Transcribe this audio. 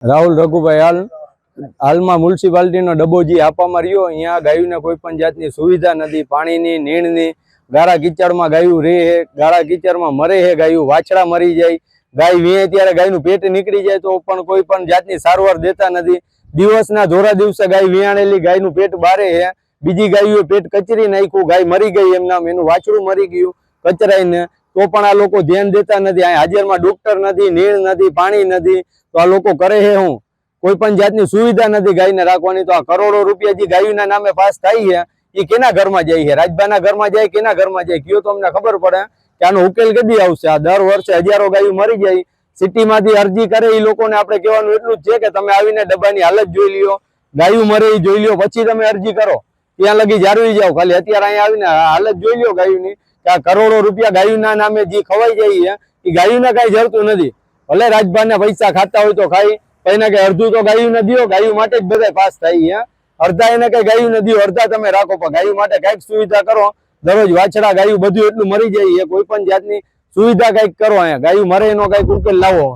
રાહુલ રઘુભાઈ હાલમાં મ્યુનિસિપાલિટીનો ડબ્બો જે આપવામાં રહ્યો, અહીંયા ગાયોને કોઈ પણ જાતની સુવિધા નથી, પાણીની, નીણની, ગાળા કીચડમાં ગાયું રહે છે, ગાળા કીચડમાં મરે છે ગાયું, વાછડા મરી જાય, ગાય વીએ ત્યારે ગાયનું પેટ નીકળી જાય તો પણ કોઈ પણ જાતની સારવાર દેતા નથી। દિવસના ધોરા દિવસે ગાય વિયાણેલી ગાયનું પેટ બારે છે, બીજી ગાયોએ પેટ કચરી નાખ્યું, ગાય મરી ગઈ, એનું વાછડું મરી ગયું કચરાઈને, તો પણ આ લોકો ધ્યાન દેતા નથી। આ હાજરમાં ડોક્ટર નથી, નીણ નથી, પાણી નથી, તો આ લોકો કરે છે શું? કોઈ પણ જાતની સુવિધા નથી ગાયને રાખવાની। તો આ કરોડો રૂપિયા જે ગાયોના નામે પાસ થાય છે એ કેના ઘરમાં જાય છે? રાજભાના ઘરમાં જાય, કેના ઘરમાં જાય? કયો તો અમને ખબર પડે કે આનો ઉકેલ કદી આવશે? આ દર વર્ષે હજારો ગાયો મરી જાય, સિટીમાંથી અરજી કરે એ લોકોને આપણે કહેવાનું એટલું જ છે કે તમે આવીને ડબ્બાની હાલત જોઈ લ્યો, ગાયું મરે એ જોઈ લ્યો, પછી તમે અરજી કરો, ત્યાં લગી જાળવી જાઓ। ખાલી અત્યારે અહીંયા આવીને હાલત જોઈ લ્યો ગાયોની, કે આ કરોડો રૂપિયા ગાયોના નામે જે ખવાઈ જાય છે એ ગાયોને કઈ જરતું નથી। ભલે રાજભાને પૈસા ખાતા હોય તો ખાઈ, એને કઈ અડધું તો ગાયું ને દો, ગાયું માટે જ બધા પાસ થાય છે। અડધા એને કઈ ગાયું ને દો, અડધા તમે રાખો, પણ ગાયું માટે કઈક સુવિધા કરો। દરરોજ વાછડા ગાયું બધું એટલું મરી જાય છે, કોઈ પણ જાતની સુવિધા કઈક કરો, અહીંયા ગાયું મરે એનો કઈક ઉકેલ લાવો।